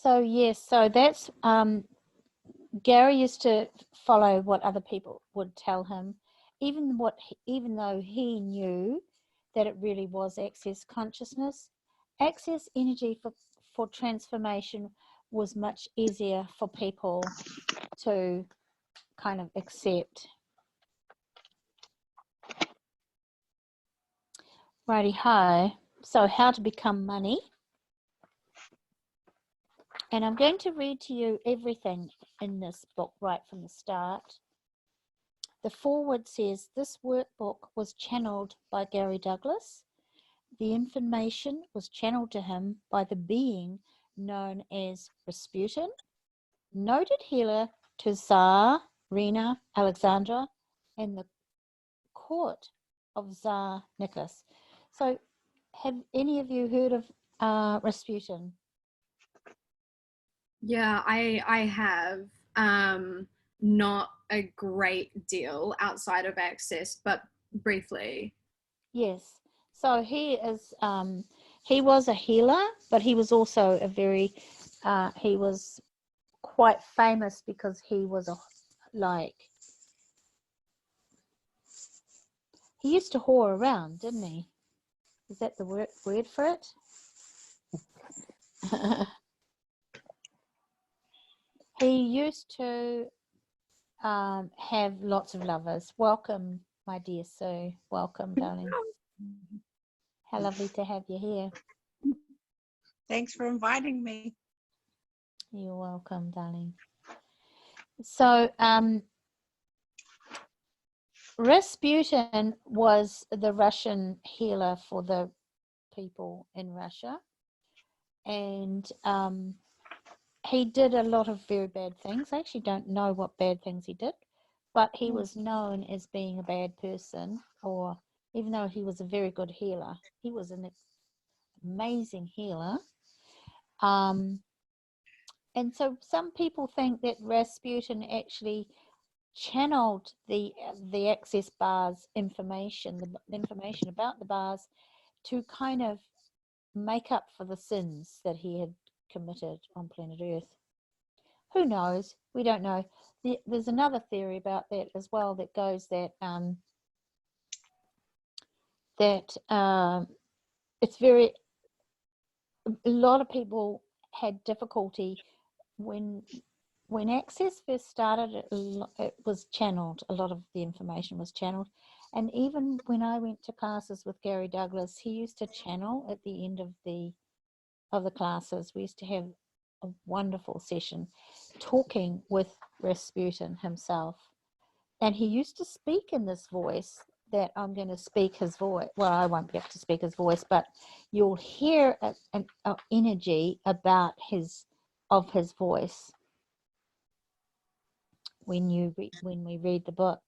So yes, so that's Gary used to follow what other people would tell him, even though he knew that it really was access consciousness. Access energy for transformation was much easier for people to kind of accept. Righty ho. So how to become money. And I'm going to read to you everything in this book right from the start. The foreword says, this workbook was channeled by Gary Douglas. The information was channeled to him by the being known as Rasputin, noted healer to Tsar Rena Alexandra and the court of Tsar Nicholas. So have any of you heard of Rasputin? Yeah, I have. Not a great deal outside of access, but briefly. Yes. So he was a healer, but he was also he was quite famous because he was he used to whore around, didn't he? Is that the word for it? He used to have lots of lovers. Welcome, my dear Sue. Welcome, darling. How lovely to have you here. Thanks for inviting me. You're welcome, darling. So, Rasputin was the Russian healer for the people in Russia, and he did a lot of very bad things. I actually don't know what bad things he did, but he was known as being a bad person, or even though he was a very good healer, he was an amazing healer. And so some people think that Rasputin actually channeled the access bars information, the information about the bars, to kind of make up for the sins that he had committed on planet Earth. Who knows? We don't know. There's another theory about that as well that goes that it's very, a lot of people had difficulty when access first started. It was channeled. A lot of the information was channeled, and even when I went to classes with Gary Douglas, he used to channel at the end of the classes. We used to have a wonderful session talking with Rasputin himself, and he used to speak in this voice that I'm going to speak his voice. Well, I won't be able to speak his voice, but you'll hear an energy about his voice when we read the book.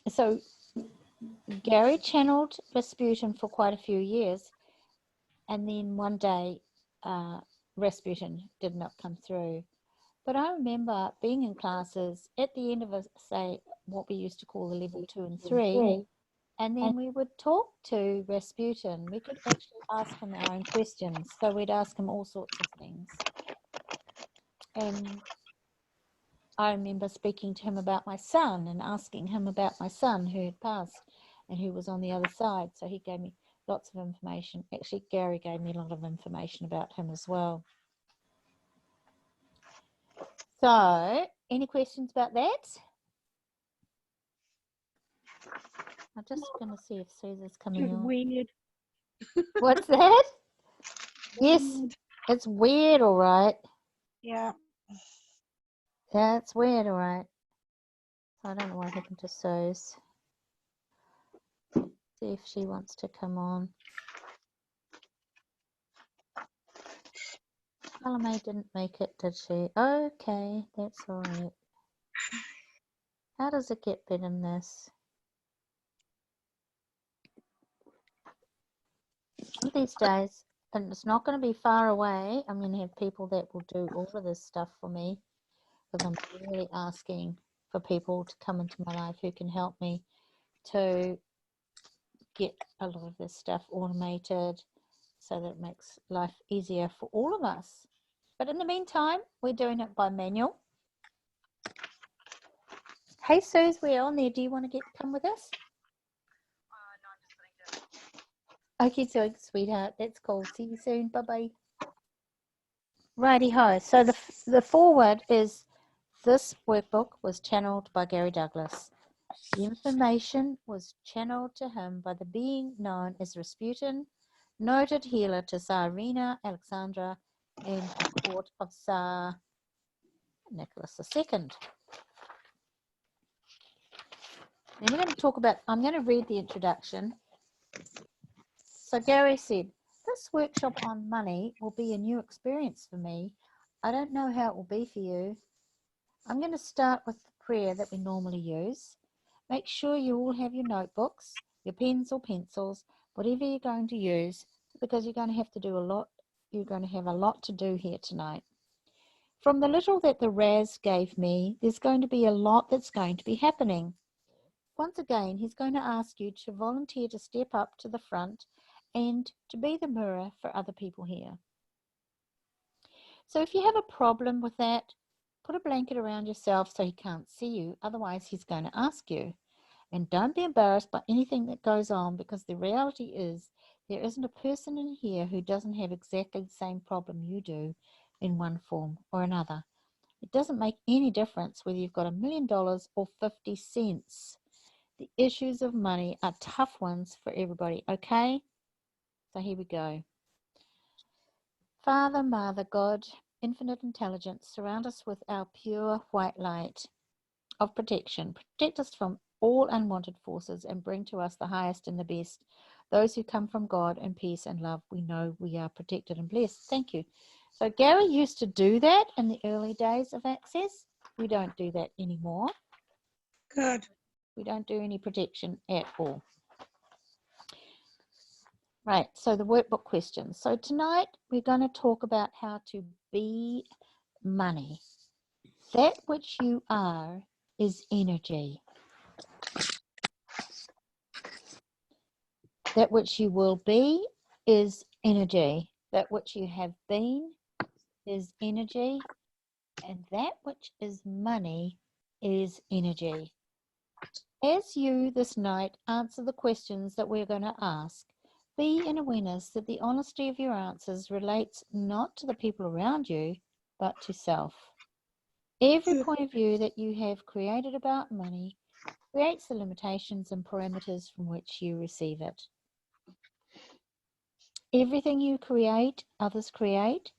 So Gary channeled Rasputin for quite a few years, and then one day Rasputin did not come through. But I remember being in classes at the end of say what we used to call the level 2 and 3, and then we would talk to Rasputin. We could actually ask him our own questions. So we'd ask him all sorts of things. And I remember speaking to him about my son and asking him about my son who had passed and who was on the other side. So he gave me lots of information. Actually, Gary gave me a lot of information about him as well. So, any questions about that? I'm just going to see if Susan's coming on. Weird. What's that? Yes, it's weird, all right. Yeah. Yeah, it's weird, all right. I don't know what happened to Suze. See if she wants to come on. Salome didn't make it, did she? Okay, that's all right. How does it get better than this? One of these days, and it's not going to be far away, I'm going to have people that will do all of this stuff for me, because I'm really asking for people to come into my life who can help me to get a lot of this stuff automated so that it makes life easier for all of us. But in the meantime, we're doing it by manual. Hey, Suze, we're on there. Do you want to come with us? No, I'm just going to. Okay, so sweetheart, that's cool. See you soon. Bye-bye. Righty-ho. So the foreword is, this workbook was channeled by Gary Douglas. The information was channeled to him by the being known as Rasputin, noted healer to Tsarina Alexandra and the court of Tsar Nicholas II. Then we're going to talk about, I'm going to read the introduction. So Gary said, this workshop on money will be a new experience for me. I don't know how it will be for you. I'm going to start with the prayer that we normally use. Make sure you all have your notebooks, your pens or pencils, whatever you're going to use, because you're going to have to do a lot. You're going to have a lot to do here tonight. From the little that the Raz gave me, there's going to be a lot that's going to be happening. Once again, he's going to ask you to volunteer to step up to the front and to be the mirror for other people here. So if you have a problem with that, put a blanket around yourself so he can't see you. Otherwise, he's going to ask you. And don't be embarrassed by anything that goes on, because the reality is there isn't a person in here who doesn't have exactly the same problem you do in one form or another. It doesn't make any difference whether you've got $1 million or 50 cents. The issues of money are tough ones for everybody, okay? So here we go. Father, Mother, God, infinite intelligence, surround us with our pure white light of protection. Protect us from all unwanted forces and bring to us the highest and the best. Those who come from God in peace and love, we know we are protected and blessed. Thank you. So Gary used to do that in the early days of Access. We don't do that anymore. Good. We don't do any protection at all. Right, so the workbook questions. So tonight we're going to talk about how to be money. That which you are is energy. That which you will be is energy. That which you have been is energy. And that which is money is energy. As you this night answer the questions that we're going to ask, be in awareness that the honesty of your answers relates not to the people around you, but to self. Every point of view that you have created about money creates the limitations and parameters from which you receive it. Everything you create, others create.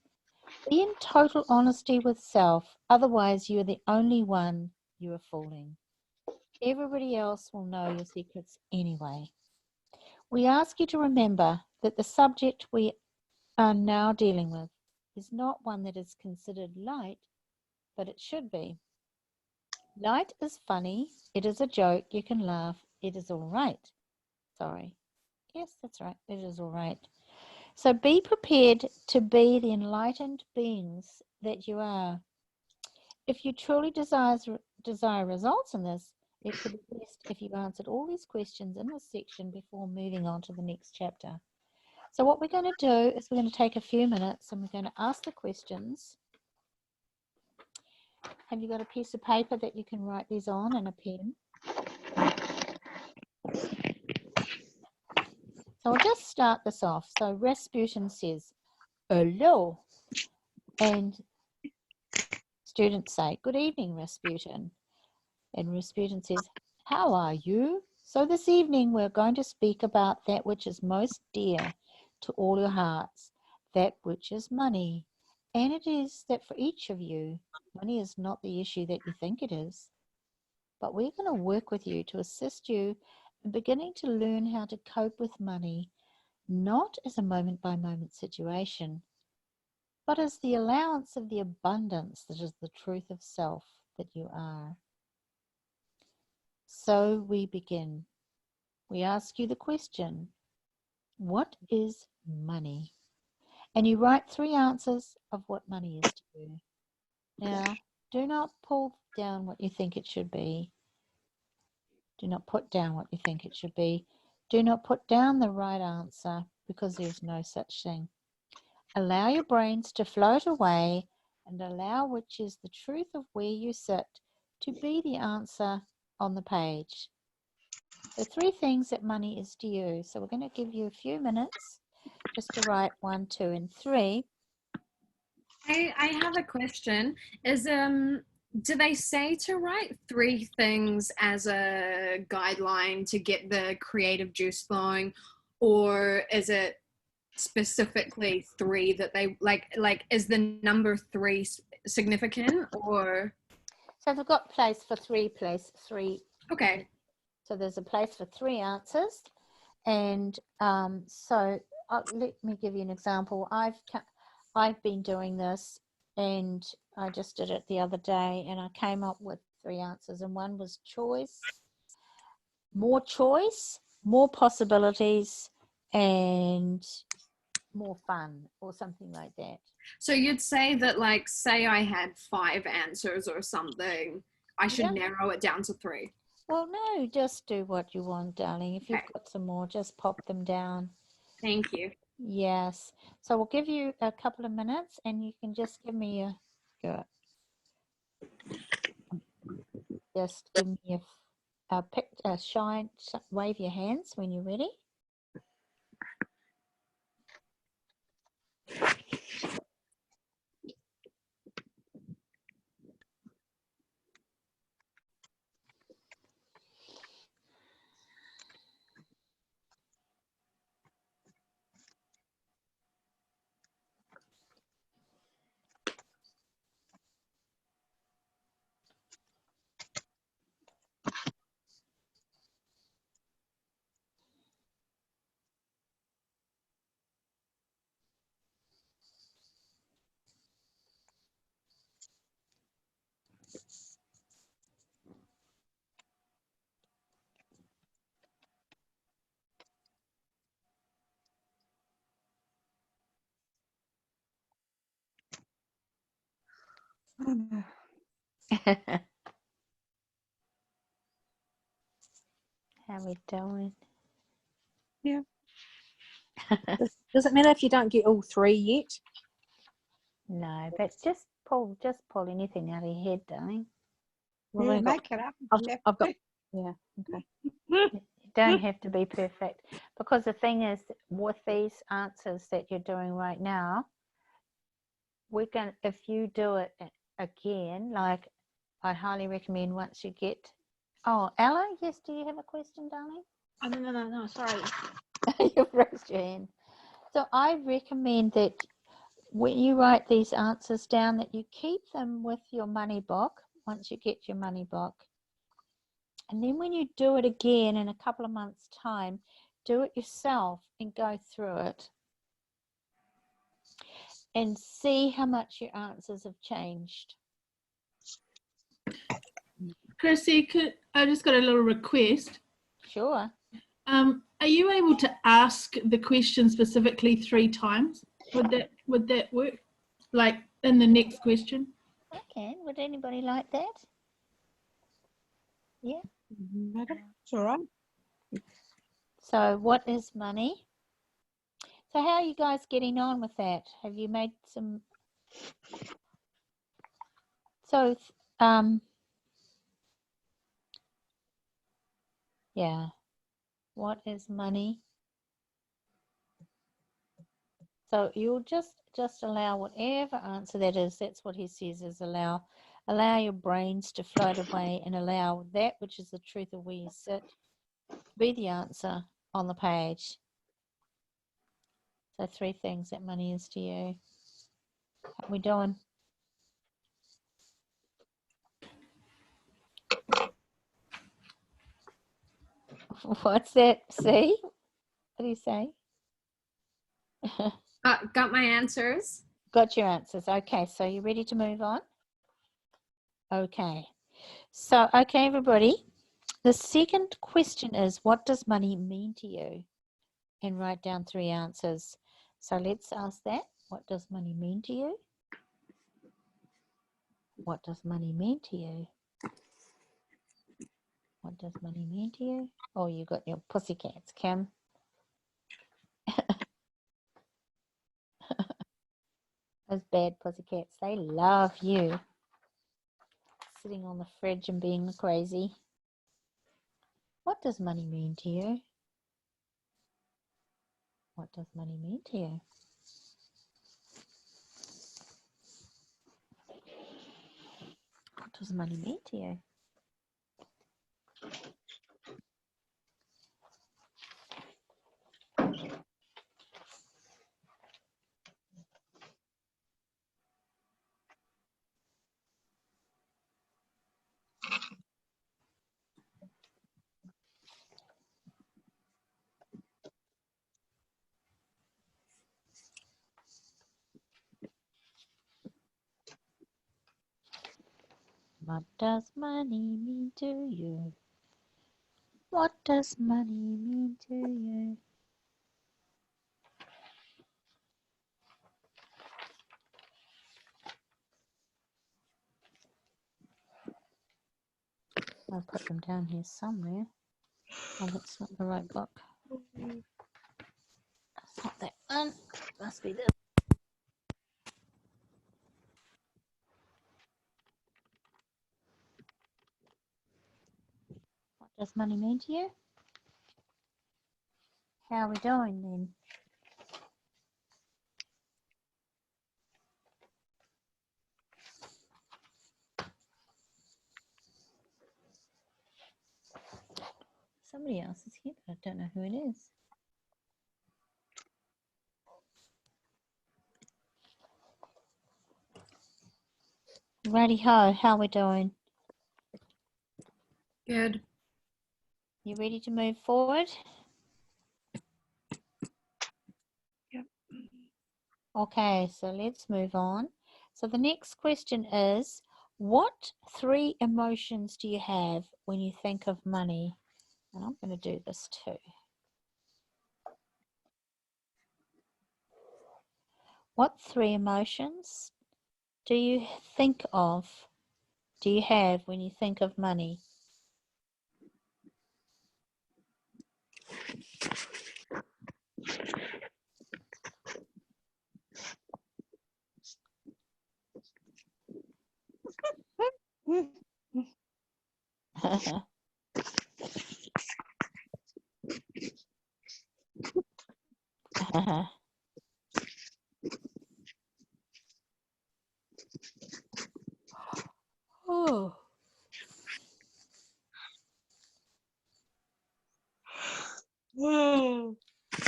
Be in total honesty with self, otherwise you are the only one you are fooling. Everybody else will know your secrets anyway. We ask you to remember that the subject we are now dealing with is not one that is considered light, but it should be. Light is funny. It is a joke. You can laugh. It is all right. Sorry. Yes, that's right. It is all right. So be prepared to be the enlightened beings that you are. If you truly desire results in this, it could be best if you answered all these questions in this section before moving on to the next chapter. So what we're going to do is we're going to take a few minutes and we're going to ask the questions. Have you got a piece of paper that you can write these on and a pen? So I'll just start this off. So Rasputin says, hello. And students say, good evening, Rasputin. And Rasputin says, how are you? So this evening we're going to speak about that which is most dear to all your hearts, that which is money. And it is that for each of you, money is not the issue that you think it is. But we're going to work with you to assist you in beginning to learn how to cope with money, not as a moment-by-moment situation, but as the allowance of the abundance that is the truth of self that you are. So we begin. We ask you the question, what is money? And you write 3 answers of what money is to you. Now, do not pull down what you think it should be. Do not put down what you think it should be. Do not put down the right answer. because there's no such thing. Allow your brains to float away and allow which is the truth of where you sit to be the answer on the page. The 3 things that money is to you. So we're going to give you a few minutes just to write 1, 2, and 3. I have a question. Do they say to write 3 things as a guideline to get the creative juice flowing, or is it specifically 3 that they like is the number 3 significant, or? So they've got place for 3. Okay. So there's a place for 3 answers. And so let me give you an example. I've been doing this, and I just did it the other day, and I came up with 3 answers, and one was choice, more possibilities, and more fun, or something like that. So you'd say that, like, say I had 5 answers or something, I should narrow it down to 3. Well, no, just do what you want, darling. If you've Okay. got some more, just pop them down. Thank you. Yes. So we'll give you a couple of minutes, and you can just give me a go. Just give me a shine. Wave your hands when you're ready. How we doing? Yeah. Does it matter if you don't get all 3 yet? No, but just pull anything out of your head, darling. Well, Yeah, I've got, make it up. I've got, yeah, okay. You don't have to be perfect, because the thing is, with these answers that you're doing right now, if you do it again, like I highly recommend once you get. Oh, Ella, yes, do you have a question, darling? Oh, no, sorry. You've raised your hand. So I recommend that when you write these answers down, that you keep them with your money book once you get your money book. And then when you do it again in a couple of months' time, do it yourself and go through it and see how much your answers have changed. Chrissie, I just got a little request. Sure. Are you able to ask the question specifically 3 times? Would that work? Like in the next question? I can. Would anybody like that? Yeah. It's all right. So what is money? So how are you guys getting on with that? Have you made some? So, yeah. What is money? So you'll just allow whatever answer that is. That's what he says is allow your brains to float away and allow that which is the truth of where you sit to be the answer on the page. So 3 things that money is to you. How are we doing? What's that? See? What do you say? Got my answers. Got your answers. Okay, so you ready to move on? Okay. So, okay, everybody. The second question is, what does money mean to you? And write down 3 answers. So let's ask that. What does money mean to you? What does money mean to you? What does money mean to you? Oh, you got your pussycats, Kim. Those bad pussycats, they love you. Sitting on the fridge and being crazy. What does money mean to you? What does money mean to you? What does money mean to you? What does money mean to you? What does money mean to you? I'll put them down here somewhere. Oh, that's not the right book. That's not that one. Must be this. What does money mean to you? How are we doing then? Somebody else is here, but I don't know who it is. Righty ho, how are we doing? Good. You ready to move forward? Yep. Okay, so let's move on. So the next question is, what 3 emotions do you have when you think of money? And I'm going to do this too. What 3 emotions do you think of, do you have when you think of money? Oh.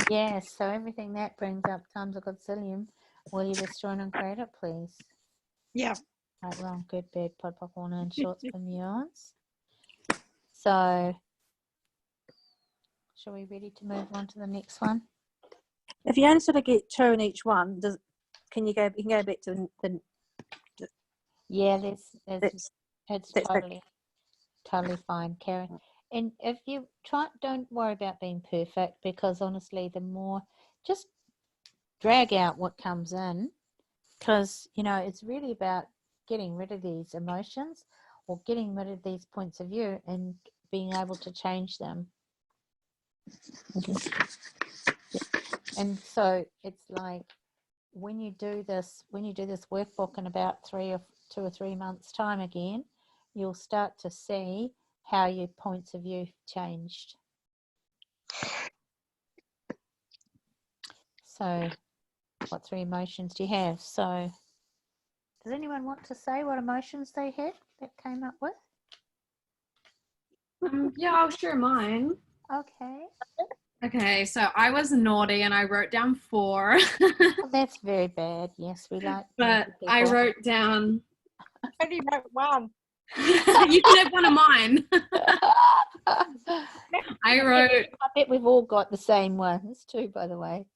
Yes, so everything that brings up times a godzillion. Will you destroy and uncreate it, please? Yeah. Right, wrong, good, bad, pod, pop, corner, and shorts for nuance. So, shall we ready to move on to the next one? If you only sort of get 2 in each one, you can go back to the Yeah, it's that's totally fine, Karen. And if you don't worry about being perfect, because honestly, the more, just drag out what comes in, because it's really about getting rid of these emotions or getting rid of these points of view and being able to change them. And so it's like when you do this workbook in about 2 or 3 months time again, you'll start to see how your points of view changed. So what 3 emotions do you have? So does anyone want to say what emotions they had that came up with? Yeah, I'll share mine. Okay. Okay, so I was naughty and I wrote down 4. Well, that's very bad. Yes, we like But I people. wrote down. Only wrote 1. You can have one of mine. I wrote. I bet we've all got the same ones too, by the way.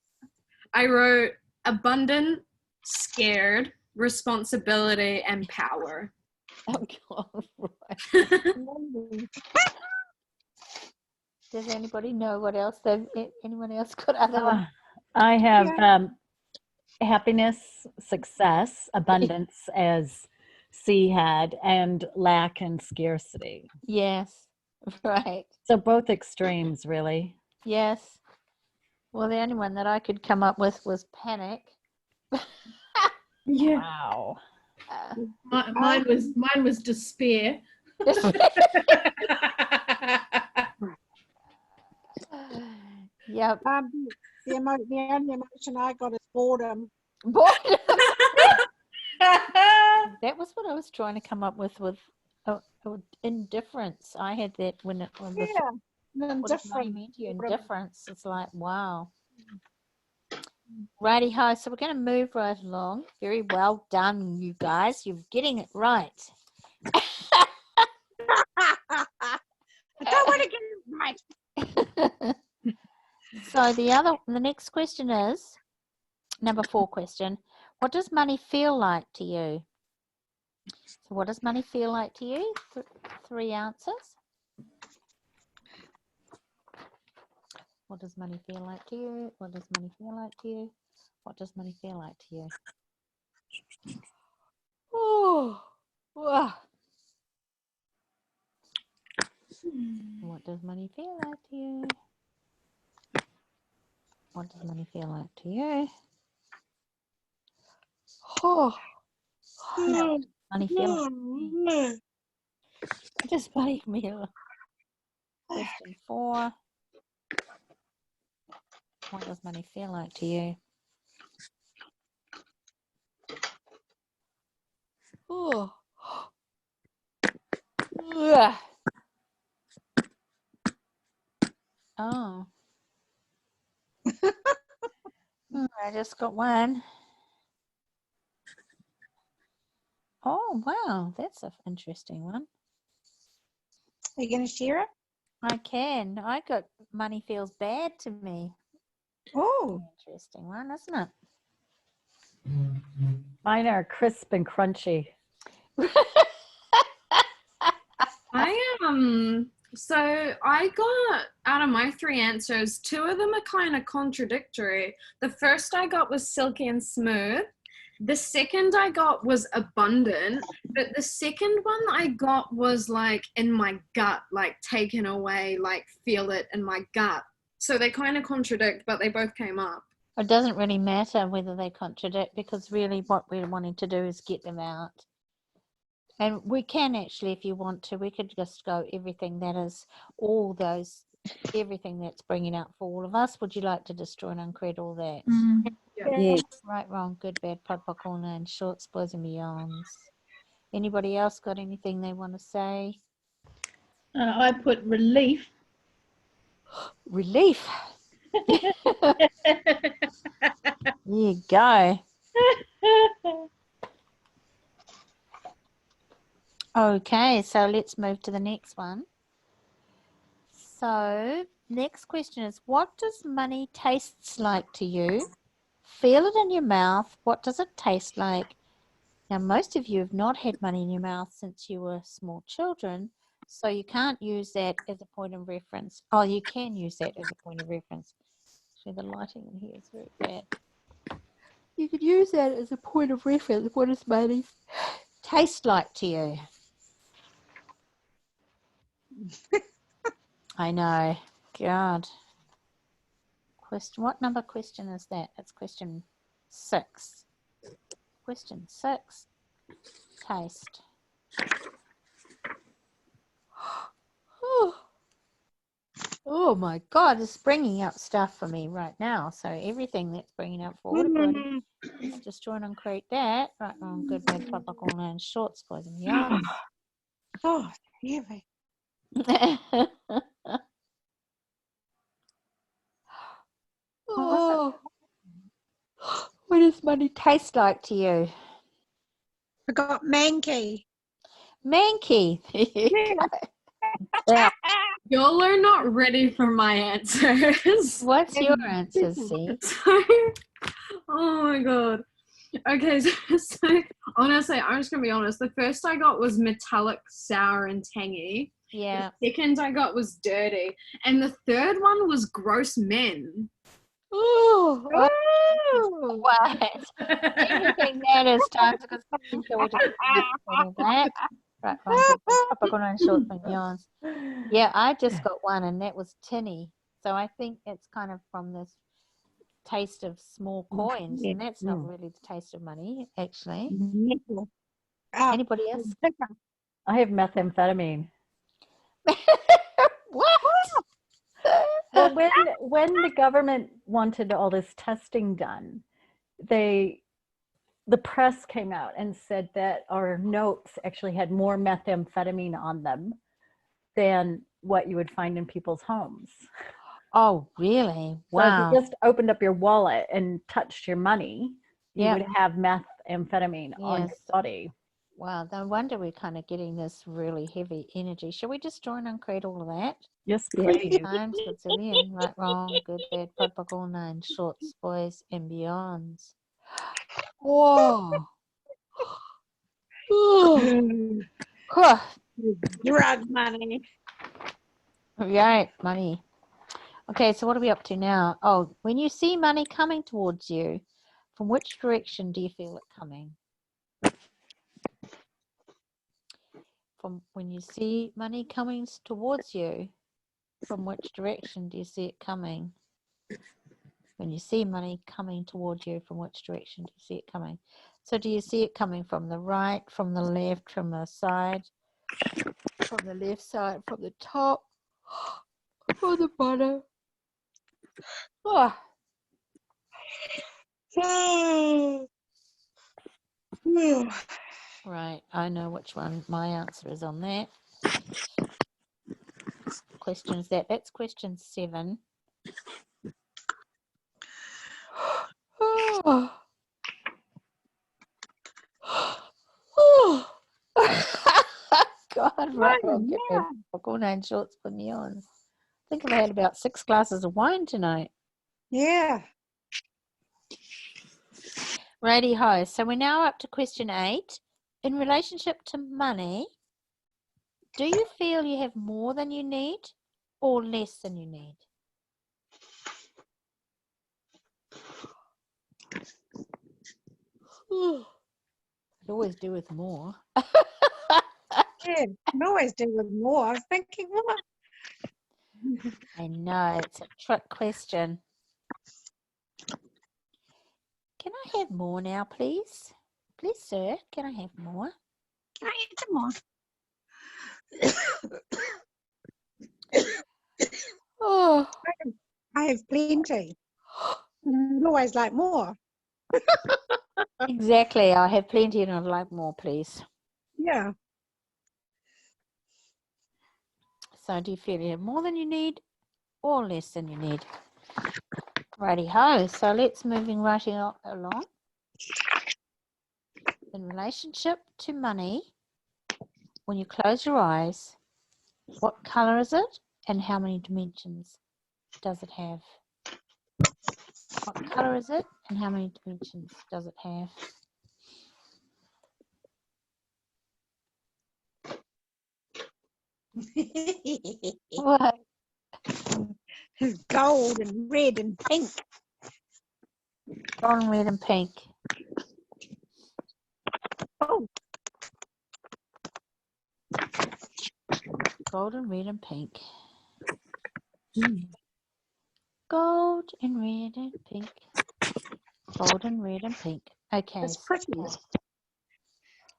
I wrote abundant, scared, responsibility, and power. Oh God, right. Does anybody know what else anyone else got other ones? I have happiness, success, abundance as C had, and lack and scarcity. Yes, right. So both extremes, really. Yes. Well, the only one that I could come up with was panic. Yeah. Wow. Mine was despair. Yep. The only emotion I got is boredom. Boredom. That was what I was trying to come up with indifference. I had that when it was Yeah, what does money indifferent. mean to you? boredom. Indifference. It's like, wow. Righty ho. So we're going to move right along. Very well done, you guys. You're getting it right. I don't want to get it right. So the next question is number 4 question. What does money feel like to you? So what does money feel like to you? 3 answers. What does money feel like to you? What does money feel like to you? What does money feel like to you? Oh, wow. What does money feel like to you? What does money feel like to you? Oh, money feel like what does money feel? Question 4. What does money feel like to you? Oh. Ugh. Oh. I just got one. Oh, wow. That's an interesting one. Are you going to share it? I can. I got money feels bad to me. Oh, Interesting one, isn't it? Mine are crisp and crunchy. So I got out of my 3 answers, 2 of them are kind of contradictory. The first I got was silky and smooth. The second I got was abundant, but the second one I got was like in my gut, like taken away, like feel it in my gut. So they kind of contradict, but they both came up. It doesn't really matter whether they contradict because really what we're wanting to do is get them out. And we can actually, if you want to, we could just go everything that is all those, everything that's bringing out for all of us. Would you like to destroy and uncreate all that? Yeah. Right, wrong, good, bad, pod, corner, and shorts, boys and beyonds. Anybody else got anything they want to say? I put relief. Relief. There you go. Okay, so let's move to the next one. So, next question is, what does money taste like to you? Feel it in your mouth. What does it taste like? Now, most of you have not had money in your mouth since you were small children, so you can't use that as a point of reference. Oh, you can use that as a point of reference. Actually, the lighting in here is very bad. You could use that as a point of reference. What does money taste like to you? I know. God. What number question is that? It's question 6. Question 6. Taste. Oh my God, it's bringing up stuff for me right now. So everything that's bringing up for everybody, let's destroy and uncreate that. Right, wrong, good, bad, pop, all and shorts, boys and beyond. God, heavy. Oh, what does money taste like to you? I got manky. Manky. Yeah. Y'all are not ready for my answers. What's your answer, C? So, oh my god. Okay, so honestly, I'm just gonna be honest. The first I got was metallic, sour, and tangy. Yeah. The second I got was dirty, and the third one was gross men. Oh, Oh, what? Anything that is time because that. Right, wrong, good, and short and yawns. Yeah, I just got one, and that was tinny. So I think it's kind of from this taste of small coins, Yeah. and that's not really the taste of money, actually. Nickel. Anybody else? I have methamphetamine. What? Well, when the government wanted all this testing done, the press came out and said that our notes actually had more methamphetamine on them than what you would find in people's homes. Oh, really? So if Wow. you just opened up your wallet and touched your money, you Yeah. would have methamphetamine on your Yes. body. Wow. No wonder we're kind of getting this really heavy energy. Shall we just join and create all of that? Yes, Yeah. please. Times, good, zillion, right, wrong, good, bad, POD, POC, all nine, shorts, boys, and beyonds. Whoa. Huh. Drug money. Right, money. Okay, so what are we up to now? Oh, when you see money coming towards you, from which direction do you feel it coming? From when you see money coming towards you, from which direction do you see it coming? When you see money coming towards you, from which direction do you see it coming? So do you see it coming from the right, from the left, from the side, from the left side, from the top, or the bottom? Oh, right, I know which one my answer is on that. Question is that? That's question 7. Oh. Oh. God, right, wrong, good, bad, all 9 shorts, put me on. I think I've had about 6 glasses of wine tonight. Yeah. Righty ho. So we're now up to question 8. In relationship to money, do you feel you have more than you need or less than you need? Could always do with more. Yeah. Can always do with more. I was thinking, what? I know, it's a trick question. Can I have more now, please? Please, sir, can I have more? Can I get some more? Oh, I have plenty. I'd always like more. exactly. I have plenty and I'd like more, please. Yeah. So do you feel you have more than you need or less than you need? Righty ho. So let's moving right along. In relationship to money, when you close your eyes, what color is it and how many dimensions does it have? What color is it and how many dimensions does it have? What? Gold and red and pink. Golden, red and pink. Oh, Golden, red and pink. Gold and red and pink. Golden, red and pink. Okay. it's So pretty.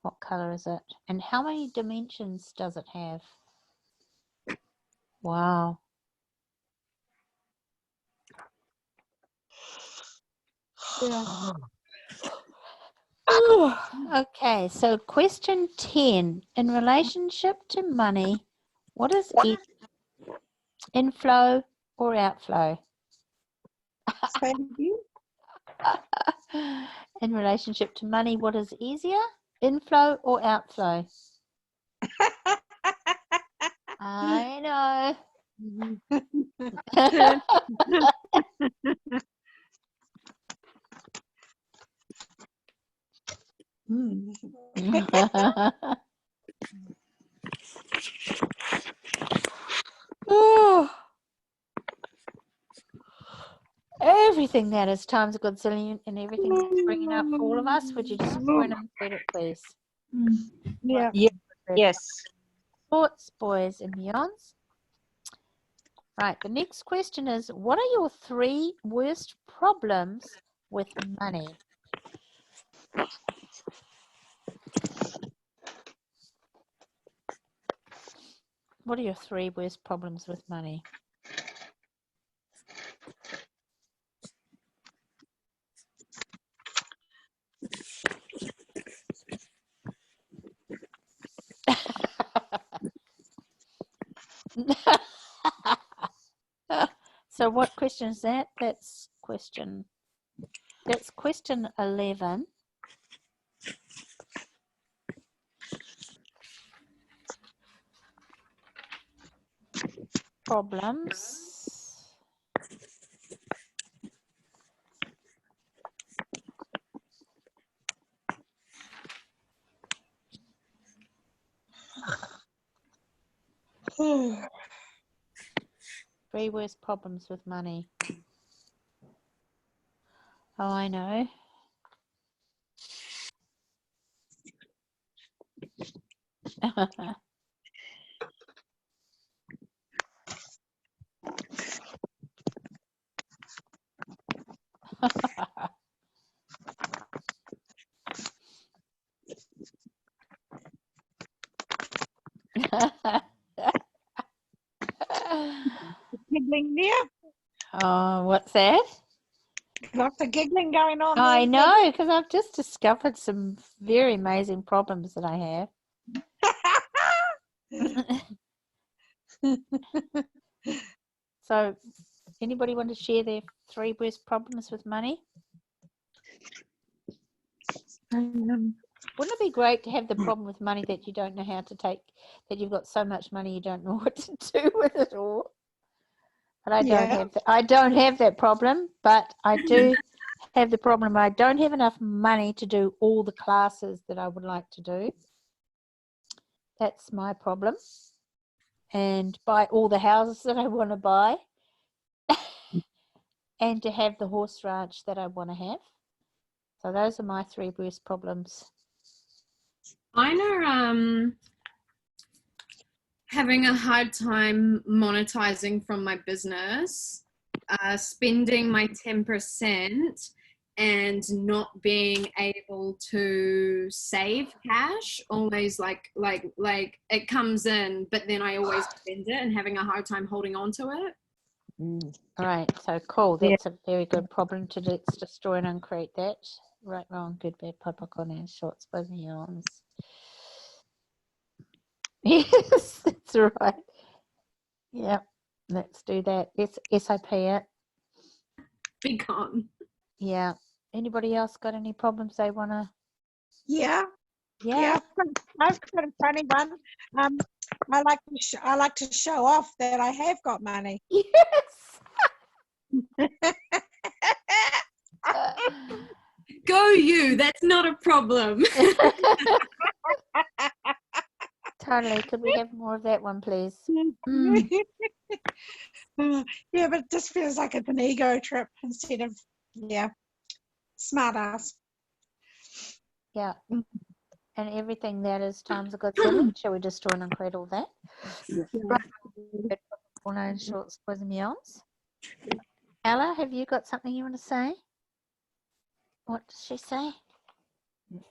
what color is it? And how many dimensions does it have? Wow. Yeah. Okay, so question 10. In relationship to money, what is inflow or outflow? Say it again. In relationship to money, what is easier? Inflow or outflow? I know. Mm. Oh. Everything that is times a godzillion and everything that's bringing up for all of us. Would you just join and read it, please? Yeah. Right. Yes. Sports, boys and beyonds. Right, the next question is, what are your 3 worst problems with money? What are your 3 worst problems with money? So what question is that? That's question 11. Problems Three worst problems with money. Oh, I know. Giggling there. Oh, what's that? Lots of giggling going on. I there. know, because I've just discovered some very amazing problems that I have. So, anybody want to share their 3 worst problems with money? Wouldn't it be great to have the problem with money that you don't know how to take, that you've got so much money you don't know what to do with it all? But I don't have that. I don't have that problem, but I do have the problem. I don't have enough money to do all the classes that I would like to do. That's my problem. And buy all the houses that I want to buy. And to have the horse ranch that I want to have. So those are my 3 worst problems. Mine are having a hard time monetizing from my business, spending my 10% and not being able to save cash. Always like it comes in, but then I always spend it and having a hard time holding on to it. All right, so cool. That's a very good problem to let's destroy and uncreate that. Right, wrong, good, bad, popcorn, and shorts, both arms. Yes, that's right. Yep, let's do that. Let's SOP it. Be gone. Yeah. Anybody else got any problems they want to? Yeah. I've got a funny one. I like to show off that I have got money. Yes. Go you. That's not a problem. Totally. Could we have more of that one, please? Mm. Yeah, but it just feels like it's an ego trip instead of, smart ass. Yeah. And everything that is times a good seven. Shall we destroy and uncreate all that? Right. All nine shorts, boys and meals. Ella, have you got something you want to say? What does she say?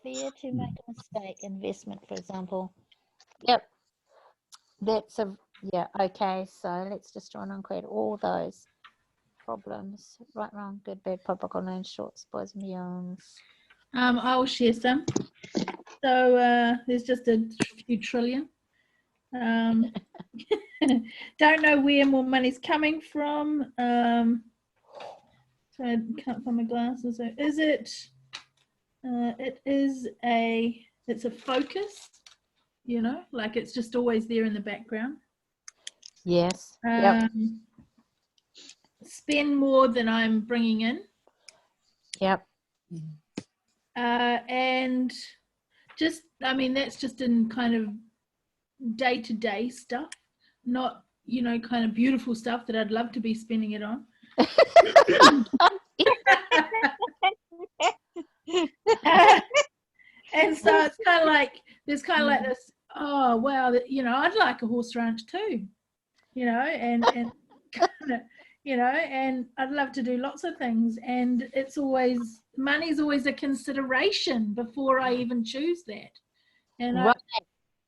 Fear to make a mistake. Investment, for example. Yep. That's okay. So let's destroy and uncreate all those problems. Right, wrong, good, bad, pop, on nine shorts, boys and meals. I'll share some. So there's just a few trillion. Don't know where more money's coming from. So I can't find my glasses. So is it? It's a focus. You know, like it's just always there in the background. Yes. Yep. Spend more than I'm bringing in. Yep. And just, that's just in kind of day-to-day stuff, not, kind of beautiful stuff that I'd love to be spending it on. And so it's kind of like, there's kind of like this, oh, wow, I'd like a horse ranch too, and you know, and I'd love to do lots of things. And it's always, money's always a consideration before I even choose that. And Right.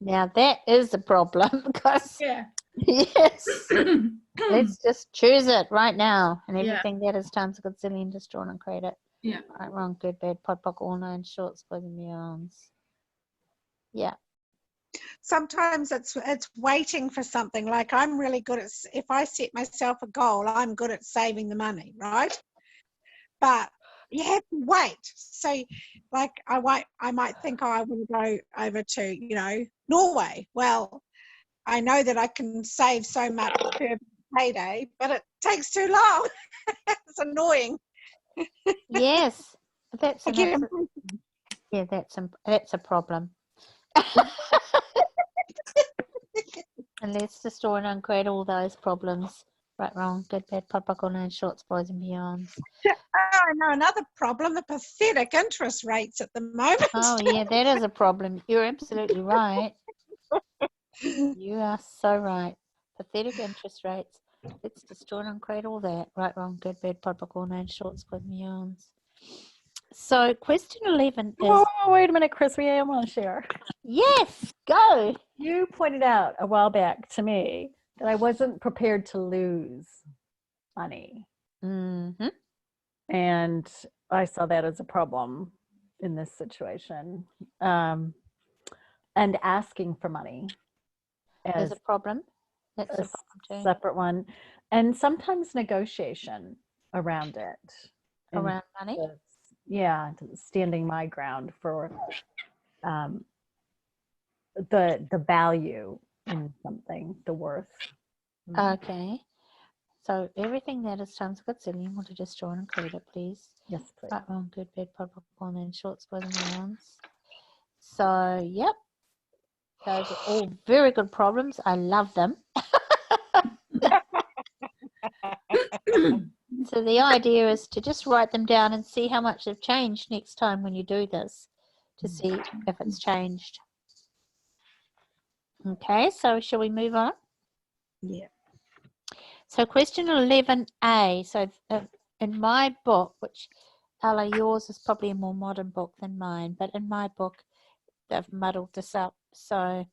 Now that is a problem because yeah. yes, let's just choose it right now. And Yeah. everything that is times a gazillion, destroyed and create it. Yeah. Right, wrong, good, bad, pod, poc, all nine shorts, boys and beyonds. Yeah. Sometimes it's waiting for something. Like I'm really good at, if I set myself a goal, I'm good at saving the money, right? But you have to wait. So like I might think, oh, I want to go over to, you know, Norway. Well, I know that I can save so much per payday, but it takes too long. It's annoying. Yes. That's I an get absolute, yeah, that's a problem. And let's destroy and uncreate all those problems. Right, wrong, good, bad, pod, poc, all nine shorts, boys and beyonds. Oh, I know another problem, the pathetic interest rates at the moment. Oh yeah, that is a problem. You're absolutely right. You are so right. Pathetic interest rates. Let's destroy and uncreate all that. Right, wrong, good, bad, pod, poc, all nine shorts, boys and beyonds. So question 11 is, Oh, wait a minute, Chris. I want to share. yes, go. You pointed out a while back to me that I wasn't prepared to lose money. Mm-hmm. And I saw that as a problem in this situation. And asking for money There's as a problem. That's a a problem too. separate one. And sometimes negotiation around it. And Around money. yeah, standing my ground for the value in something, the worth. Okay. So everything that is times a gazillion, want to destroy and create it, please. Yes, please. Right, wrong, good, bad, pod, poc, all nine shorts, boys and beyonds. So, yep. Those are all very good problems. I love them. So the idea is to just write them down and see how much they've changed next time when you do this to see if it's changed. Okay, so shall we move on? Yeah. So question 11A. So in my book, which Ella, yours is probably a more modern book than mine, but in my book, they've muddled this up. So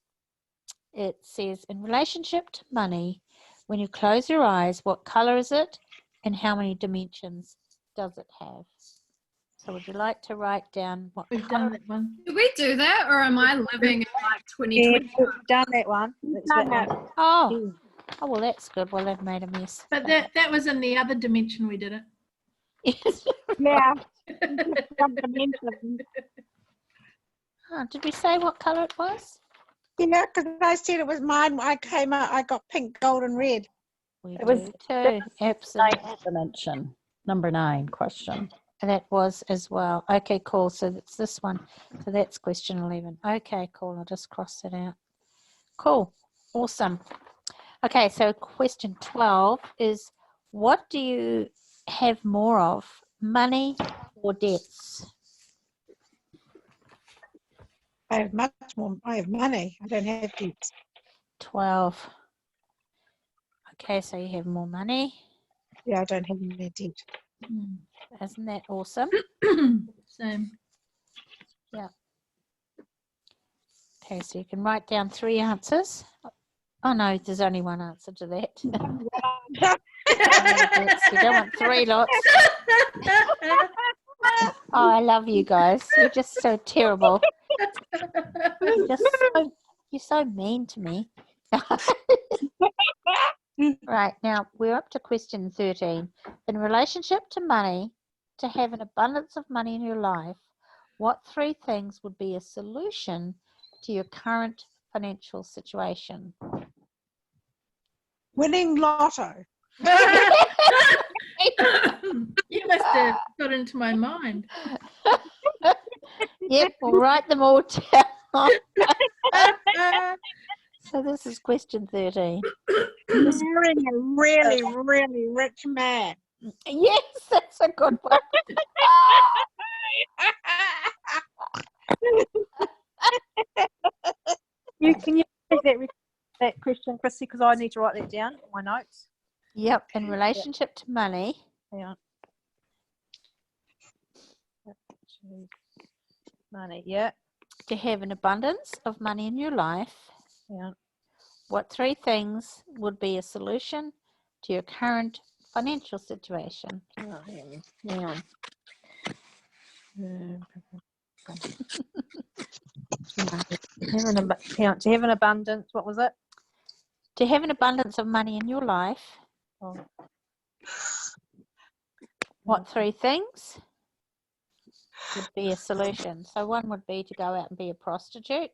it says, in relationship to money, when you close your eyes, what color is it and how many dimensions does it have? So would you like to write down what We've color? done that one. Did we do that, or am I living in like Yeah, 2020? we've done that one. That's that one. Oh, well, that's good. Well, they've made a mess. But that was in the other dimension we did it. Yeah. Oh, did we say what color it was? Yeah, because I said it was mine. I came out, I got pink, gold, and red. We It was do too. Absolutely. Ninth dimension, number 9 question. That was as well. Okay, cool. So that's this one. So that's question 11. Okay, cool. I'll just cross that out. Cool. Awesome. Okay, so question 12 is, what do you have more of, money or debts? I have much more. I have money. I don't have debts. 12. Okay, so you have more money. Yeah, I don't have any debt. Isn't that awesome? Same. Okay, so you can write down 3 answers. Oh no, there's only one answer to that. You don't want 3 lots. Oh, I love you guys. You're just so terrible. You're so mean to me. Right, now we're up to question 13. In relationship to money, to have an abundance of money in your life, what 3 things would be a solution to your current financial situation? Winning lotto. You must have got into my mind. Yep, we'll write them all down. So this is question 13. Marrying a really, really rich man. Yes, that's a good one. Can you take that question, Chrissie, because I need to write that down in my notes. Yep. In relationship to money, Yeah. Choose money. Yeah. to have an abundance of money in your life, Yeah. what 3 things would be a solution to your current financial situation? Oh, hang on. To have an abundance. What was it? To have an abundance of money in your life, Oh, what 3 things would be a solution? So one would be to go out and be a prostitute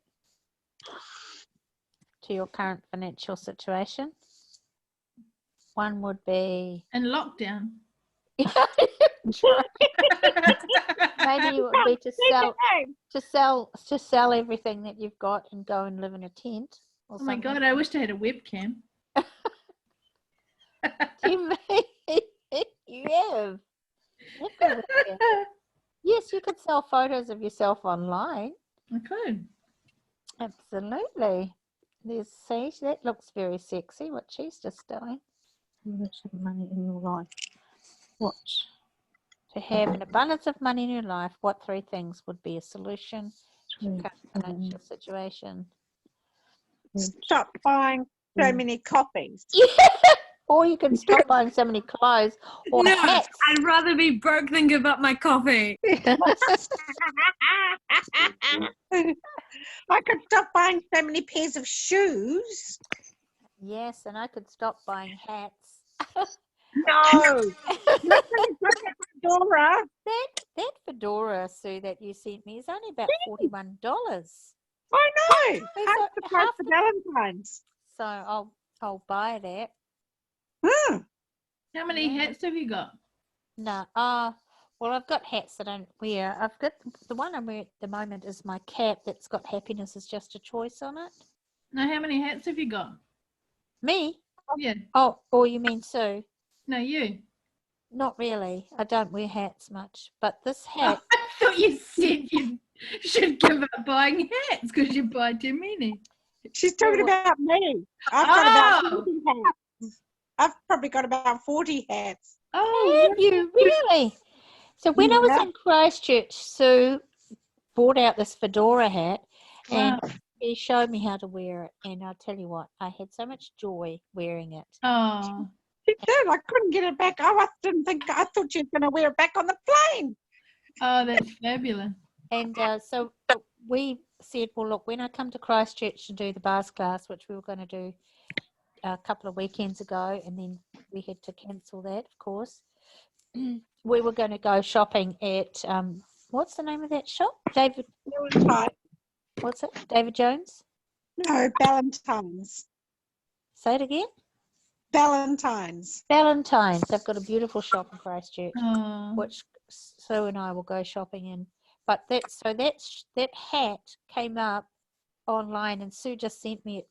to your current financial situation. One would be In lockdown. maybe it would be to sell everything that you've got and go and live in a tent. Or Oh my something. God, I wish I had a webcam. You have. Yes, you could sell photos of yourself online. I could. Absolutely. There's see, that looks very sexy. What she's just doing. money in your life. What? To have an abundance of money in your life, what 3 things would be a solution to your current financial situation? Stop buying so many copies. Or you can stop buying so many clothes or No, hats. I'd rather be broke than give up my coffee. I could stop buying so many pairs of shoes. Yes, and I could stop buying hats. No. Dora. That fedora, Sue, that you sent me is only about $41. I know. It's Half the price for Valentine's. So I'll buy that. How many hats have you got? No, well, I've got hats that I don't wear. I've got the one I'm wearing at the moment is my cap that's got happiness is just a choice on it. No, how many hats have you got? Me? Yeah. Oh, or you mean Sue? No, you. Not really. I don't wear hats much, but this hat. I thought you said you should give up buying hats because you buy too many. She's talking about me. I've got about 40 hats. I've probably got about 40 hats. Oh, Have you really? So when I was in Christchurch, Sue brought out this fedora hat, and he showed me how to wear it. And I'll tell you what, I had so much joy wearing it. oh. She did. I couldn't get it back. I thought she was going to wear it back on the plane. Oh, that's fabulous. And so we said, well, look, when I come to Christchurch to do the bars class, which we were going to do a couple of weekends ago, and then we had to cancel that, of course. We were going to go shopping at, what's the name of that shop? David. What's it? David Jones? No, Valentine's. Say it again. Valentine's. Valentine's. They've got a beautiful shop in Christchurch, Oh. which Sue and I will go shopping in. But that hat came up online, and Sue just sent me it,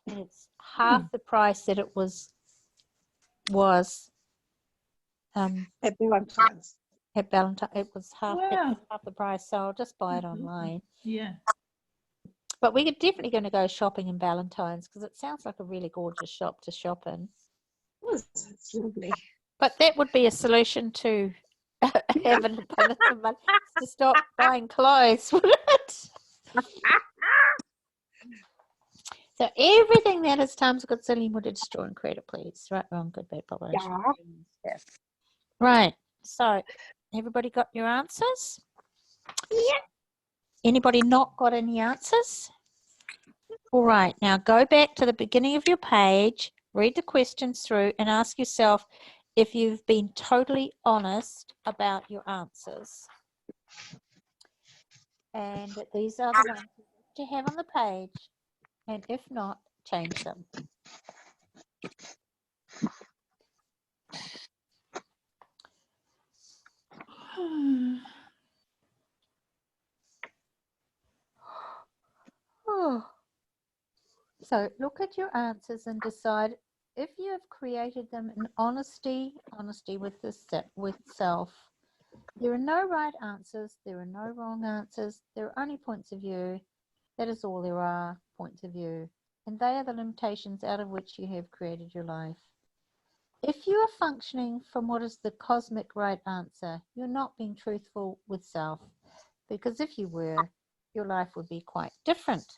and it's half the price that it was At Valentine's. at Valentine. It was half Wow. the price, so I'll just buy it online. Yeah. But we're definitely going to go shopping in Valentine's because it sounds like a really gorgeous shop to shop in. It's lovely. But that would be a solution to have an abundance of money, to stop buying clothes, wouldn't it? So everything that is times good selling would destroy and credit, please. Right, wrong, good, bad, population. Yeah. Right. So everybody got your answers? Yeah. Anybody not got any answers? All right. Now go back to the beginning of your page, read the questions through, and ask yourself if you've been totally honest about your answers. And these are the ones you have on the page. And if not, change them. So look at your answers and decide if you have created them in honesty with self. There are no right answers. There are no wrong answers. There are only points of view. That is all there are, points of view. And they are the limitations out of which you have created your life. If you are functioning from what is the cosmic right answer, you're not being truthful with self, because if you were, your life would be quite different.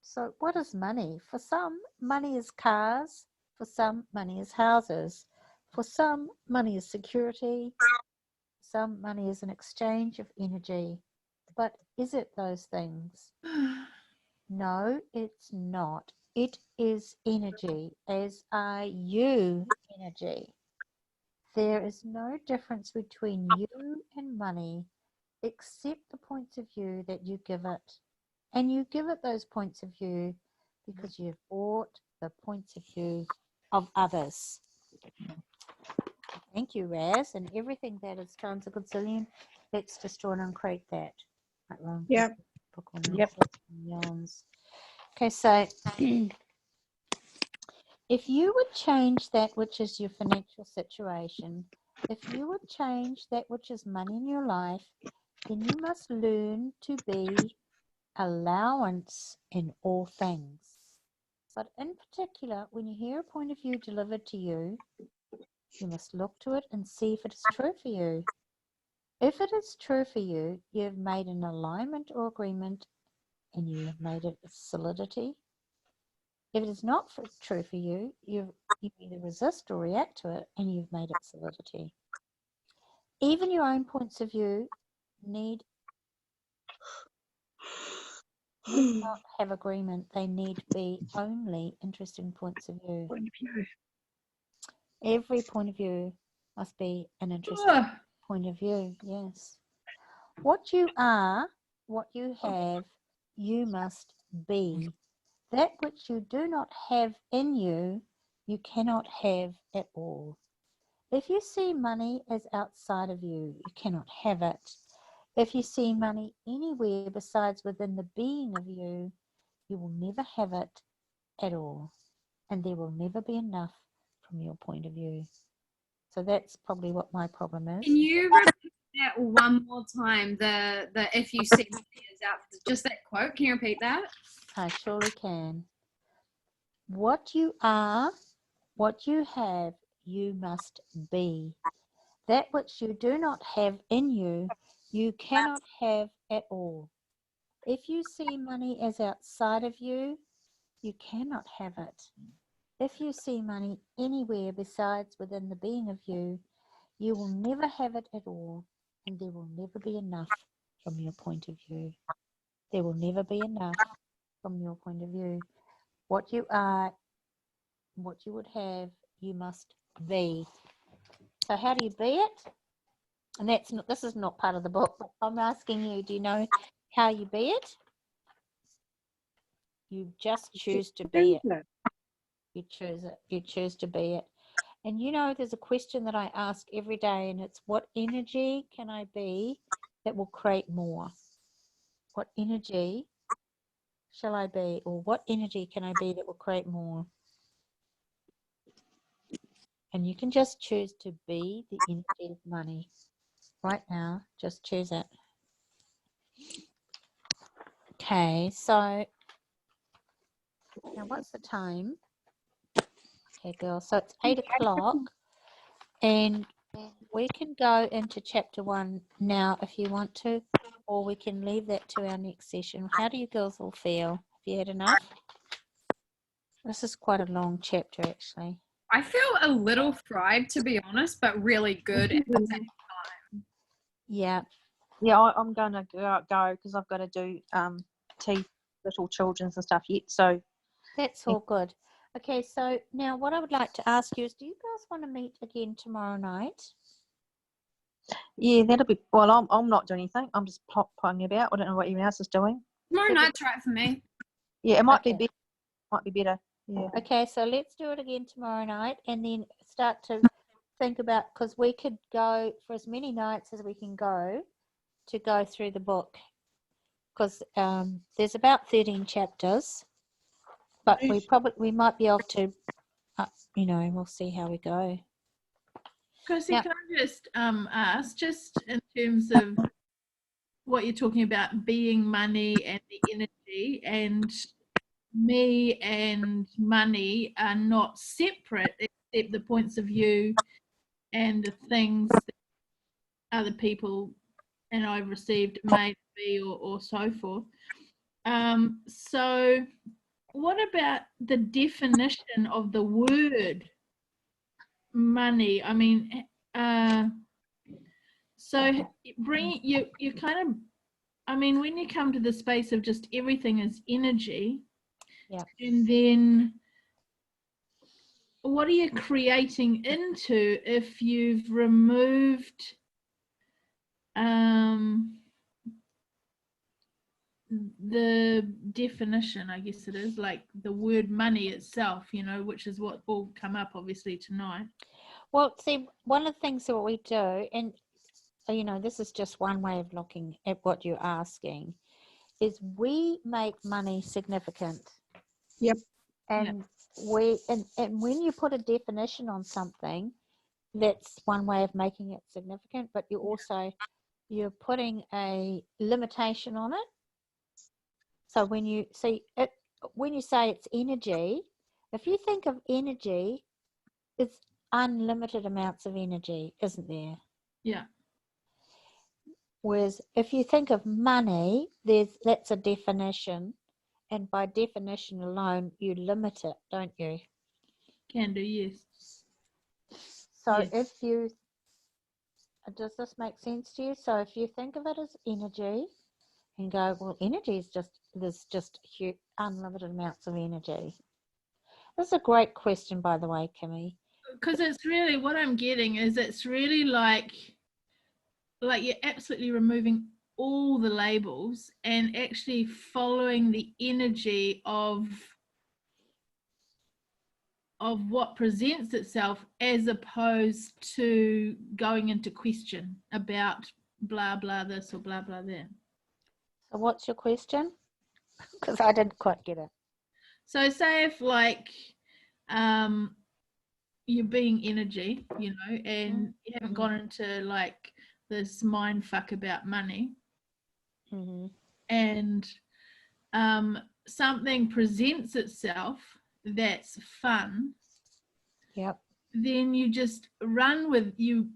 So what is money? For some, money is cars. For some, money is houses. For some, money is security. Some, money is an exchange of energy. But is it those things? No, it's not. It is energy, as are you energy. There is no difference between you and money except the points of view that you give it. And you give it those points of view because you've bought the points of view of others. Thank you, Raz. And everything that is times a gazillion, let's destroy and uncreate that. Right, wrong. Yep. Yep. Yawns. Okay, so if you would change that which is your financial situation, if you would change that which is money in your life, then you must learn to be allowance in all things. But in particular, when you hear a point of view delivered to you, you must look to it and see if it is true for you. If it is true for you, you have made an alignment or agreement and you have made it a solidity. If it is not true for you, you either resist or react to it and you've made it solidity. Even your own points of view need not have agreement. They need to be only interesting points of view. Every point of view must be an interesting point of view, yes. What you are, what you have, you must be. That which you do not have in you, you cannot have at all. If you see money as outside of you, you cannot have it. If you see money anywhere besides within the being of you, you will never have it at all. And there will never be enough from your point of view. So that's probably what my problem is. Can you repeat that one more time? The if you see money is out, just that quote. Can you repeat that? I surely can. What you are, what you have, you must be. That which you do not have in you, you cannot have at all. If you see money as outside of you, you cannot have it. If you see money anywhere besides within the being of you, you will never have it at all, and there will never be enough from your point of view. There will never be enough from your point of view. What you are, what you would have, you must be. So how do you be it? And that's not, this is not part of the book. I'm asking you, do you know how you be it? You just choose to be it. You choose it. You choose to be it. And you know, there's a question that I ask every day, and it's what energy can I be that will create more? What energy shall I be, or what energy can I be that will create more? And you can just choose to be the energy of money. Right now, just choose it. Okay, so now what's the time? Okay, girls, so it's 8 o'clock, and we can go into chapter 1 now if you want to, or we can leave that to our next session. How do you girls all feel? Have you had enough? This is quite a long chapter, actually. I feel a little fried, to be honest, but really good at the same time. Yeah. Yeah, I'm going to go because I've got to do tea little children's and stuff yet. So That's all good. Okay, so now what I would like to ask you is, do you guys want to meet again tomorrow night? yeah, that'll be well. I'm not doing anything. I'm just playing about. I don't know what everyone else is doing. Tomorrow night's right for me. Yeah, it might Okay. be better. Might be better. Yeah. Okay, so let's do it again tomorrow night and then start to think about, because we could go for as many nights as we can go to go through the book, because there's about 13 chapters, but we might be able to, we'll see how we go. Chrissie, Now- can I just ask, just in terms of what you're talking about, being money and the energy, and me and money are not separate, except the points of view and the things that other people and I've received may be, or so forth. So what about the definition of the word money? I mean, so bring you kind of, I mean, when you come to the space of just everything is energy, Yeah. and then what are you creating into if you've removed the definition, I guess it is, like the word money itself, you know, which is what will come up obviously tonight. Well, see, one of the things that we do, and you know, this is just one way of looking at what you're asking, is we make money significant. Yep. And and when you put a definition on something, that's one way of making it significant, but you're putting a limitation on it. So when you say it's energy, if you think of energy, it's unlimited amounts of energy, isn't there? Yeah. Whereas if you think of money, that's a definition, and by definition alone, you limit it, don't you? Can do, yes. So Yes. does this make sense to you? So if you think of it as energy and go, well, energy is there's just unlimited amounts of energy. This is a great question, by the way, Kimmy. Because it's really, what I'm getting is it's really like you're absolutely removing all the labels and actually following the energy of what presents itself, as opposed to going into question about blah blah this or blah blah that. So what's your question? Because I didn't quite get it. So say if like you're being energy, you know, and you haven't gone into like this mind fuck about money, and something presents itself that's fun, Yep. then you just run with you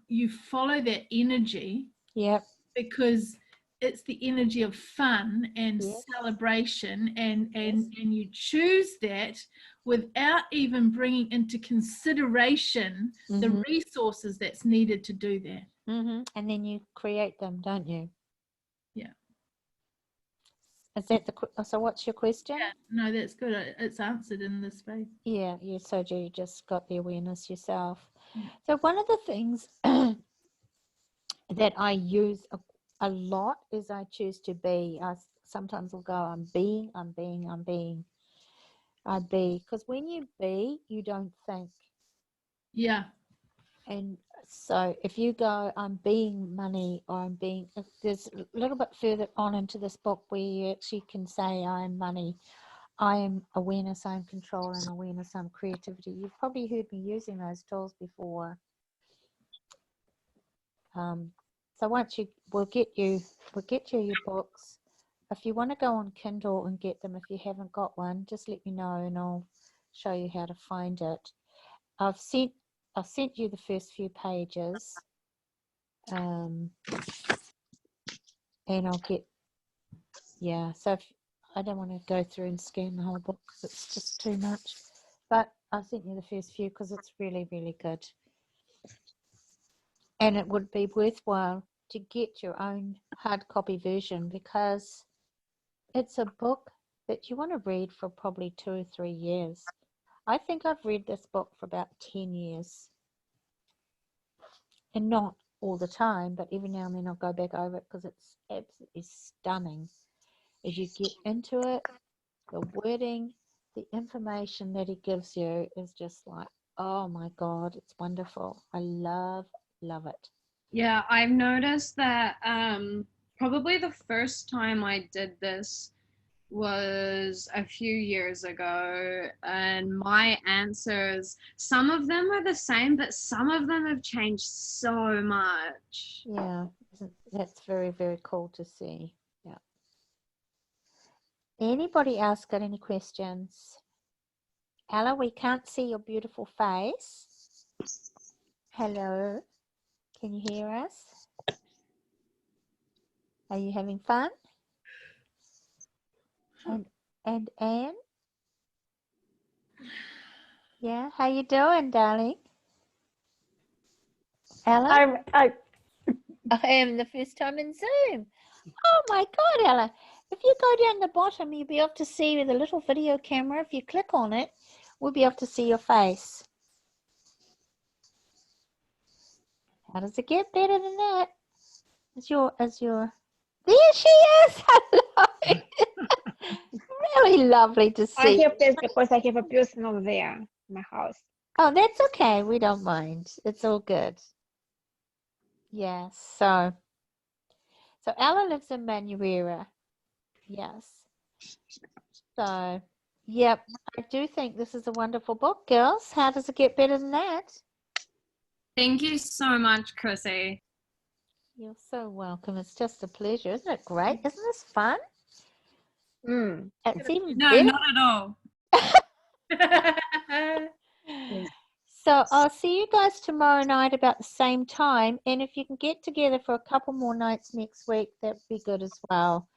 follow that energy. Yep. Because it's the energy of fun and celebration, and you choose that without even bringing into consideration the resources that's needed to do that. And then you create them, don't you? Yeah. Is that so what's your question? Yeah, no, that's good. It's answered in this space. Yeah, so you just got the awareness yourself. Yeah. So one of the things that I use a lot is I choose to be. I sometimes will go, I'm being. I be. Because when you be, you don't think. Yeah. And so if you go, I'm being money, or I'm being, there's a little bit further on into this book where you actually can say, I am money, I am awareness, I am control, and awareness, I'm creativity. You've probably heard me using those tools before. So we'll get you your books. If you want to go on Kindle and get them, if you haven't got one, just let me know and I'll show you how to find it. I've sent you the first few pages, and I'll get, so I don't want to go through and scan the whole book because it's just too much, but I sent you the first few because it's really, really good. And it would be worthwhile to get your own hard copy version, because it's a book that you want to read for probably 2 or 3 years. I think I've read this book for about 10 years. And not all the time, but every now and then I'll go back over it because it's absolutely stunning. As you get into it, the wording, the information that he gives you is just like, oh my God, it's wonderful. I love it. Yeah, I've noticed that probably the first time I did this was a few years ago, and my answers, some of them are the same, but some of them have changed so much. Yeah, that's very, very cool to see. Anybody else got any questions? Ella, we can't see your beautiful face. Hello, can you hear us? Are you having fun? And Anne? Yeah, how you doing, darling? Ella? I am the first time in Zoom. Oh my God, Ella. If you go down the bottom, you'll be able to see with a little video camera. If you click on it, we'll be able to see your face. How does it get better than that? There she is. Hello. Really lovely to see. I have this because I have a personal there in my house. Oh, that's okay. We don't mind. It's all good. Yes. So Ella lives in Manuera. Yes. So, yep. I do think this is a wonderful book, girls. How does it get better than that? Thank you so much, Chrissie. You're so welcome. It's just a pleasure. Isn't it great? Isn't this fun? It's even No, better. not at all. So I'll see you guys tomorrow night about the same time. And if you can get together for a couple more nights next week, that would be good as well.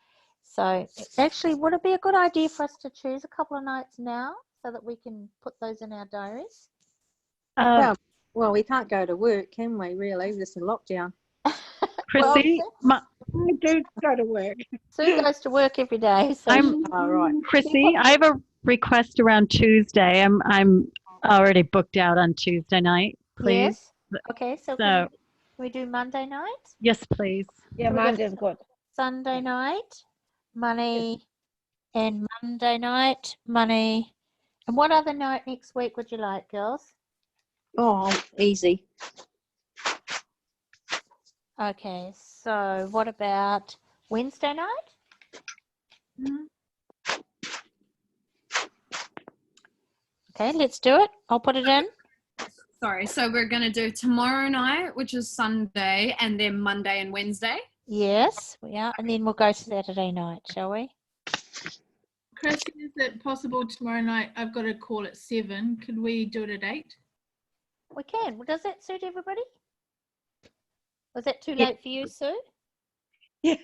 So actually, would it be a good idea for us to choose a couple of nights now so that we can put those in our diaries? Well, we can't go to work, can we, really? This is lockdown. Chrissie, I do go to work. Sue goes to work every day. So Oh, right. Chrissie, I have a request around Tuesday. I'm already booked out on Tuesday night, please. Yes. Okay, so So, can we do Monday night? yes, please. Yeah, Monday is good. Sunday night, money, and Monday night, money. And what other night next week would you like, girls? Oh, easy. Okay, so what about Wednesday night? Okay, let's do it. I'll put it in. Sorry, so we're going to do tomorrow night, which is Sunday, and then Monday and Wednesday. Yes, we are. And then we'll go Saturday night, shall we? Chrissie, is it possible tomorrow night? I've got a call at 7. Could we do it at 8? We can. Does that suit everybody? Was that too late for you, Sue? I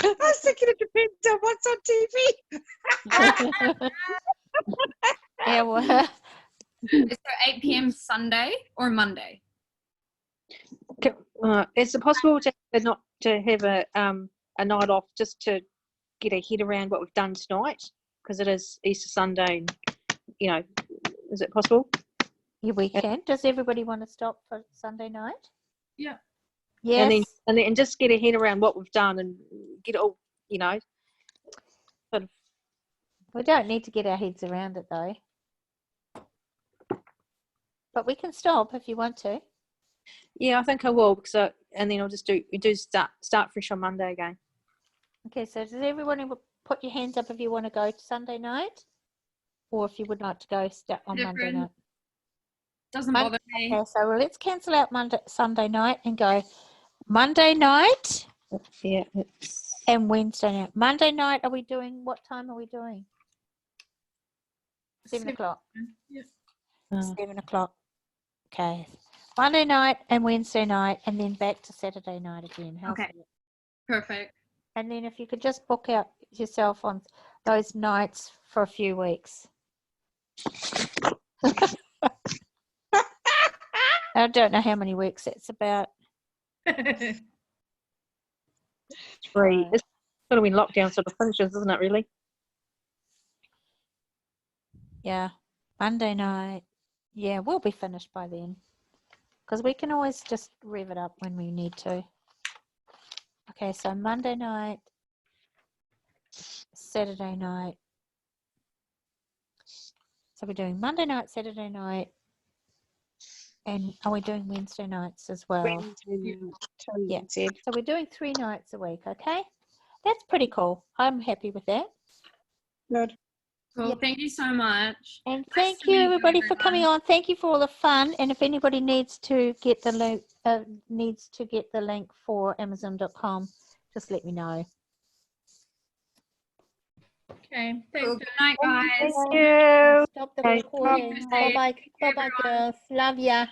was thinking it depends on what's on TV. Yeah, well, Is there 8 p.m. Sunday or Monday? Is it possible to not to have a night off just to get a head around what we've done tonight? Because it is Easter Sunday, and, you know, is it possible? yeah, we can. Does everybody want to stop for Sunday night? Yeah. Yes. And then just get a head around what we've done and get it all, you know. Sort of. We don't need to get our heads around it though. But we can stop if you want to. Yeah, I think I will, because and then I'll just start fresh on Monday again. Okay, so does everyone put your hands up if you want to go to Sunday night? Or if you would like to go on Monday night? Doesn't bother me. Okay, so let's cancel out Sunday night and go Monday night Yeah. and Wednesday night. Monday night, what time are we doing? 7 o'clock. Yep. 7 o'clock. Okay. Monday night and Wednesday night, and then back to Saturday night again. How's Okay. that? Perfect. And then if you could just book out yourself on those nights for a few weeks. I don't know how many weeks it's about. 3. It's sort of when lockdown sort of finishes, isn't it, really? Yeah. Monday night. Yeah, we'll be finished by then. Because we can always just rev it up when we need to. Okay, so Monday night, Saturday night. So we're doing Monday night, Saturday night, and are we doing Wednesday nights as well? Yeah. So we're doing 3 nights a week, okay? That's pretty cool. I'm happy with that. Good. Cool. Yep. Thank you so much. And Nice thank to you meet you, everybody for coming everyone. on. Thank you for all the fun. And if anybody needs to get the link for Amazon.com, just let me know. Okay. Okay. Thanks. Cool. Good night, guys. Thank you. Stop the Okay. recording. Bye. Bye bye, girls. Love ya.